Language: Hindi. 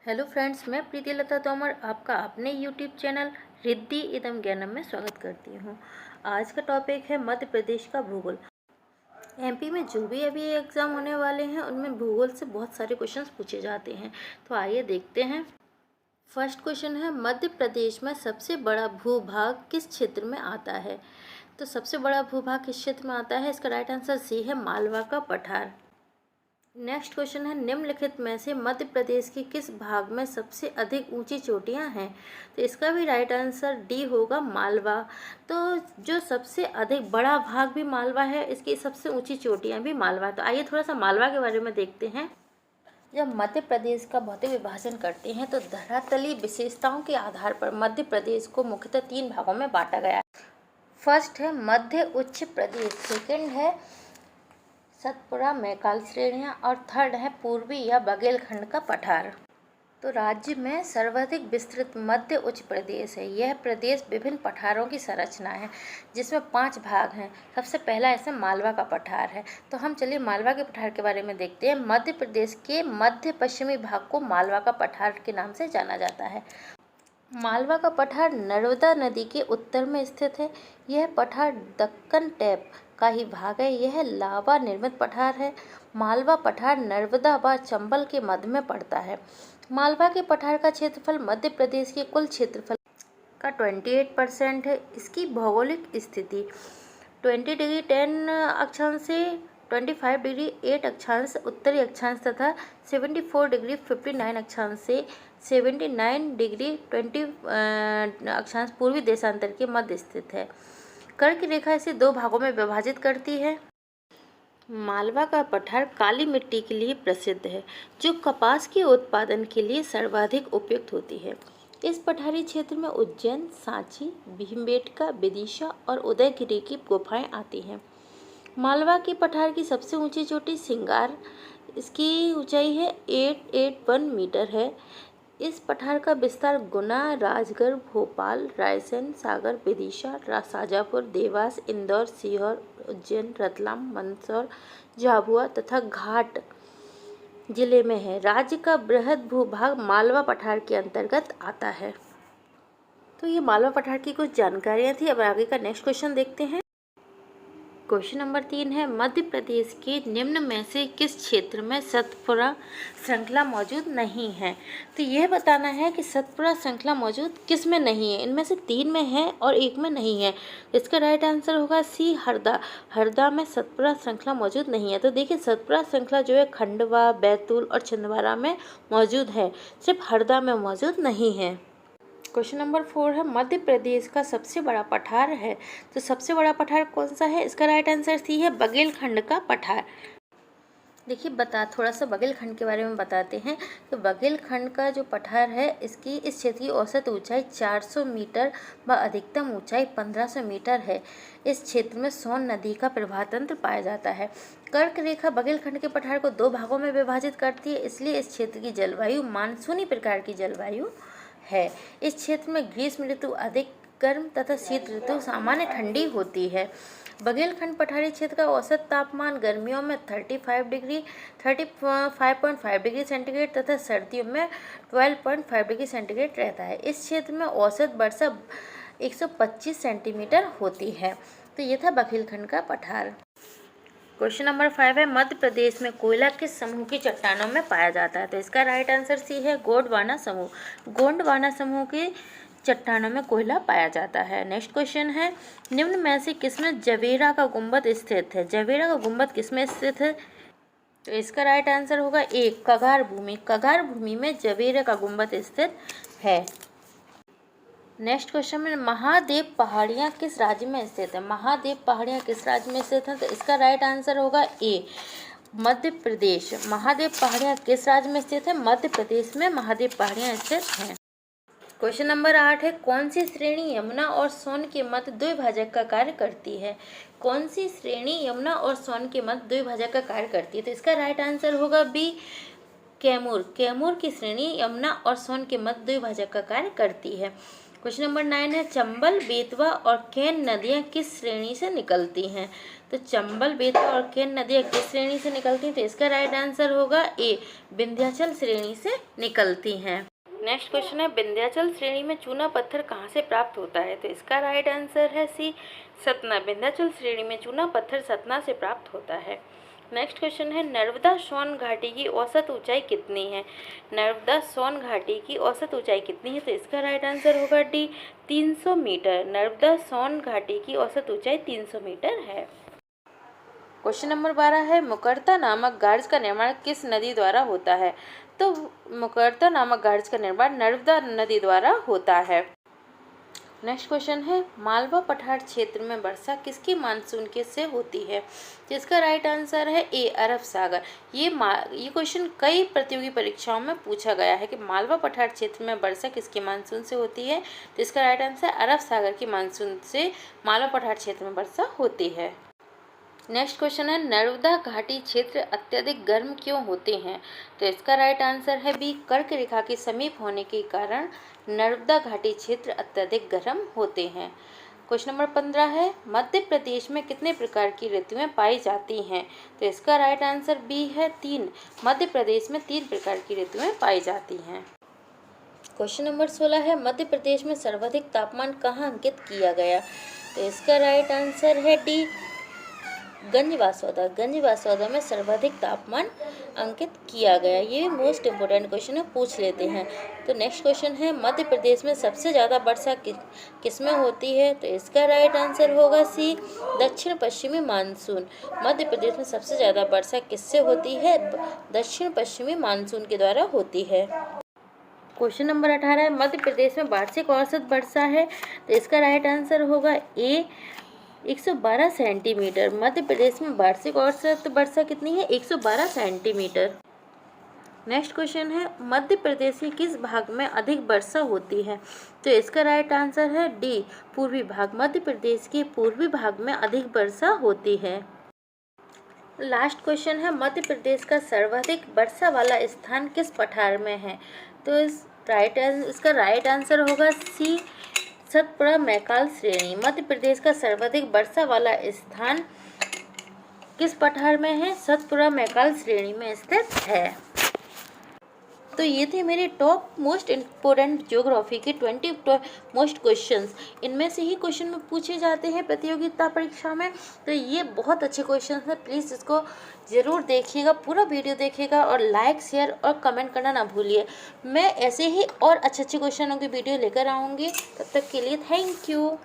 हेलो फ्रेंड्स, मैं प्रीति लता तोमर आपका अपने यूट्यूब चैनल रिद्धि इदम ज्ञानम में स्वागत करती हूँ। आज का टॉपिक है मध्य प्रदेश का भूगोल। एमपी में जो भी अभी एग्ज़ाम होने वाले हैं उनमें भूगोल से बहुत सारे क्वेश्चंस पूछे जाते हैं, तो आइए देखते हैं। फर्स्ट क्वेश्चन है, मध्य प्रदेश में सबसे बड़ा भूभाग किस क्षेत्र में आता है? तो सबसे बड़ा भूभाग किस क्षेत्र में आता है? इसका राइट आंसर सी है, मालवा का पठार। नेक्स्ट क्वेश्चन है, निम्नलिखित में से मध्य प्रदेश के किस भाग में सबसे अधिक ऊंची चोटियां हैं? तो इसका भी राइट आंसर डी होगा, मालवा। तो जो सबसे अधिक बड़ा भाग भी मालवा है, इसकी सबसे ऊंची चोटियां भी मालवा। तो आइए थोड़ा सा मालवा के बारे में देखते हैं। जब मध्य प्रदेश का भौतिक विभाजन करते हैं तो धरातलीय विशेषताओं के आधार पर मध्य प्रदेश को मुख्यतः 3 भागों में बांटा गया है। फर्स्ट है मध्य उच्च प्रदेश, सेकेंड है सतपुड़ा मैकाल श्रेणियाँ और थर्ड है पूर्वी या बघेलखंड का पठार। तो राज्य में सर्वाधिक विस्तृत मध्य उच्च प्रदेश है। यह प्रदेश विभिन्न पठारों की संरचना है जिसमें 5 भाग हैं। सबसे पहला इसमें मालवा का पठार है। तो हम चलिए मालवा के पठार के बारे में देखते हैं। मध्य प्रदेश के मध्य पश्चिमी भाग को मालवा का पठार के नाम से जाना जाता है। मालवा का पठार नर्मदा नदी के उत्तर में स्थित है। यह पठार दक्कन टैप का ही भाग है। यह लावा निर्मित पठार है। मालवा पठार नर्मदा व चंबल के मध्य में पड़ता है। मालवा के पठार का क्षेत्रफल मध्य प्रदेश के कुल क्षेत्रफल का 28% है। इसकी भौगोलिक स्थिति 20 डिग्री 10 अक्षांश से 25 डिग्री 8 अक्षांश उत्तरी अक्षांश तथा 74 डिग्री 59 अक्षांश से 79 डिग्री 20 अक्षांश पूर्वी देशांतर के मध्य स्थित है। कर्क रेखा इसे 2 भागों में विभाजित करती है। मालवा का पठार काली मिट्टी के लिए प्रसिद्ध है, जो कपास के उत्पादन के लिए सर्वाधिक उपयुक्त होती है। इस पठारी क्षेत्र में उज्जैन, सांची, भीमबेटका, विदिशा और उदयगिरी की गुफाएं आती हैं। मालवा के पठार की सबसे ऊंची चोटी सिंगार, इसकी ऊंचाई है 881 मीटर है। इस पठार का विस्तार गुना, राजगढ़, भोपाल, रायसेन, सागर, विदिशा, शाजापुर, देवास, इंदौर, सीहोर, उज्जैन, रतलाम, मंदसौर, झाबुआ तथा घाट जिले में है। राज्य का बृहद भूभाग मालवा पठार के अंतर्गत आता है। तो ये मालवा पठार की कुछ जानकारियाँ थी। अब आगे का नेक्स्ट क्वेश्चन देखते हैं। क्वेश्चन नंबर 3 है, मध्य प्रदेश के निम्न में से किस क्षेत्र में सतपुड़ा श्रृंखला मौजूद नहीं है? तो यह बताना है कि सतपुड़ा श्रृंखला मौजूद किस में नहीं है। इनमें से 3 में है और 1 में नहीं है। इसका राइट आंसर होगा सी, हरदा। हरदा में सतपुड़ा श्रृंखला मौजूद नहीं है। तो देखिए, सतपुड़ा श्रृंखला जो है खंडवा, बैतूल और छिंदवाड़ा में मौजूद है, सिर्फ हरदा में मौजूद नहीं है। क्वेश्चन नंबर 4 है, मध्य प्रदेश का सबसे बड़ा पठार है। तो सबसे बड़ा पठार कौन सा है? इसका राइट आंसर सी है, बघेलखंड का पठार। देखिए, थोड़ा सा बघेलखंड के बारे में बताते हैं। तो बघेलखंड का जो पठार है, इस क्षेत्र की औसत ऊंचाई 400 मीटर व अधिकतम ऊंचाई 1500 मीटर है। इस क्षेत्र में सोन नदी का प्रवाह तंत्र पाया जाता है। कर्क रेखा बघेलखंड के पठार को 2 भागों में विभाजित करती है, इसलिए इस क्षेत्र की जलवायु मानसूनी प्रकार की जलवायु है। इस क्षेत्र में ग्रीष्म ऋतु अधिक गर्म तथा शीत ऋतु सामान्य ठंडी होती है। बघेलखंड पठारी क्षेत्र का औसत तापमान गर्मियों में 35.5 डिग्री सेंटीग्रेड तथा सर्दियों में 12.5 डिग्री सेंटीग्रेड रहता है। इस क्षेत्र में औसत वर्षा 125 सेंटीमीटर होती है। तो ये था बघेलखंड का पठार। क्वेश्चन नंबर 5 है, मध्य प्रदेश में कोयला किस समूह की चट्टानों में पाया जाता है? तो इसका राइट आंसर सी है, गोंडवाना समूह। गोंडवाना समूह की चट्टानों में कोयला पाया जाता है। नेक्स्ट क्वेश्चन है, निम्न में से किसमें जवेरा का गुंबद स्थित है? जवेरा का गुंबद किसमें स्थित है? तो इसका राइट आंसर होगा ए, कगार भूमि। कगार भूमि में जवेरा का गुंबद स्थित है। नेक्स्ट क्वेश्चन में, महादेव पहाड़ियाँ किस राज्य में स्थित है? महादेव पहाड़ियाँ किस राज्य में स्थित हैं? तो इसका राइट आंसर होगा ए, मध्य प्रदेश। महादेव पहाड़ियाँ किस राज्य में स्थित है? मध्य प्रदेश में महादेव पहाड़ियाँ स्थित हैं। क्वेश्चन नंबर 8 है, कौन सी श्रेणी यमुना और सोन के मध्य द्विभाजक का कार्य करती है? कौन सी श्रेणी यमुना और सोन के मध्य द्विभाजक का कार्य करती है? तो इसका राइट आंसर होगा बी, कैमूर। कैमूर की श्रेणी यमुना और सोन के मध्य द्विभाजक का कार्य करती है। क्वेश्चन नंबर 9 है चंबल, बेतवा और केन नदियाँ किस श्रेणी से निकलती हैं? तो चंबल, बेतवा और केन नदियाँ किस श्रेणी से निकलती हैं? तो इसका राइट आंसर होगा ए, विंध्याचल श्रेणी से निकलती हैं। नेक्स्ट क्वेश्चन है विंध्याचल श्रेणी में चूना पत्थर कहाँ से प्राप्त होता है? तो इसका राइट आंसर है सी, सतना। विंध्याचल श्रेणी में चूना पत्थर सतना से प्राप्त होता है। नेक्स्ट क्वेश्चन है नर्मदा सोन घाटी की औसत ऊंचाई कितनी है? नर्मदा सोन घाटी की औसत ऊंचाई कितनी है? तो इसका राइट आंसर होगा डी, 300 मीटर। नर्मदा सोन घाटी की औसत ऊंचाई 300 मीटर है। क्वेश्चन नंबर 12 है मुकरता नामक गार्ज का निर्माण किस नदी द्वारा होता है? तो मुकरता नामक गार्ज का निर्माण नर्मदा नदी द्वारा होता है। नेक्स्ट क्वेश्चन है मालवा पठार क्षेत्र में वर्षा किसकी मानसून के से होती है? जिसका राइट आंसर है ए, अरब सागर। ये क्वेश्चन कई प्रतियोगी परीक्षाओं में पूछा गया है कि मालवा पठार क्षेत्र में वर्षा किसकी मानसून से होती है? तो इसका राइट आंसर अरब सागर की मानसून से मालवा पठार क्षेत्र में वर्षा होती है। नेक्स्ट क्वेश्चन है नर्मदा घाटी क्षेत्र अत्यधिक गर्म क्यों होते हैं? तो इसका राइट आंसर है बी, कर्क रेखा के समीप होने के कारण नर्मदा घाटी क्षेत्र अत्यधिक गर्म होते हैं। क्वेश्चन नंबर 15 है मध्य प्रदेश में कितने प्रकार की ऋतुएं पाई जाती हैं? तो इसका राइट आंसर बी है, 3। मध्य प्रदेश में 3 प्रकार की ऋतुएं पाई जाती हैं। क्वेश्चन नंबर 16 है मध्य प्रदेश में सर्वाधिक तापमान कहाँ अंकित किया गया? तो इसका राइट आंसर है डी, गंजबासौदा। गंजबासौदा में सर्वाधिक तापमान अंकित किया गया। ये मोस्ट इम्पोर्टेंट क्वेश्चन है, पूछ लेते हैं। तो नेक्स्ट क्वेश्चन है मध्य प्रदेश में सबसे ज़्यादा वर्षा किस में होती है? तो इसका राइट आंसर होगा सी, दक्षिण पश्चिमी मानसून। मध्य प्रदेश में सबसे ज़्यादा वर्षा किससे होती है? दक्षिण पश्चिमी मानसून के द्वारा होती है। क्वेश्चन नंबर 18 है मध्य प्रदेश में वार्षिक औसत वर्षा है? तो इसका राइट आंसर होगा ए, 112 सेंटीमीटर। मध्य प्रदेश में वार्षिक औसत वर्षा कितनी है? 112 सेंटीमीटर। नेक्स्ट क्वेश्चन है मध्य प्रदेश के किस भाग में अधिक वर्षा होती है? तो इसका राइट आंसर है डी, पूर्वी भाग। मध्य प्रदेश के पूर्वी भाग में अधिक वर्षा होती है। लास्ट क्वेश्चन है मध्य प्रदेश का सर्वाधिक वर्षा वाला स्थान किस पठार में है? तो इसका राइट आंसर होगा सी, सतपुड़ा मैकाल श्रेणी। मध्य प्रदेश का सर्वाधिक वर्षा वाला स्थान किस पठार में है? सतपुड़ा मैकाल श्रेणी में स्थित है। तो ये थे मेरे टॉप मोस्ट इम्पोर्टेंट ज्योग्राफी के 20 मोस्ट क्वेश्चंस। इनमें से ही क्वेश्चन में पूछे जाते हैं प्रतियोगिता परीक्षा में। तो ये बहुत अच्छे क्वेश्चंस हैं, प्लीज़ इसको ज़रूर देखिएगा, पूरा वीडियो देखिएगा और लाइक, शेयर और कमेंट करना ना भूलिए। मैं ऐसे ही और अच्छे क्वेश्चनों की वीडियो लेकर आऊँगी। तब तक के लिए थैंक यू।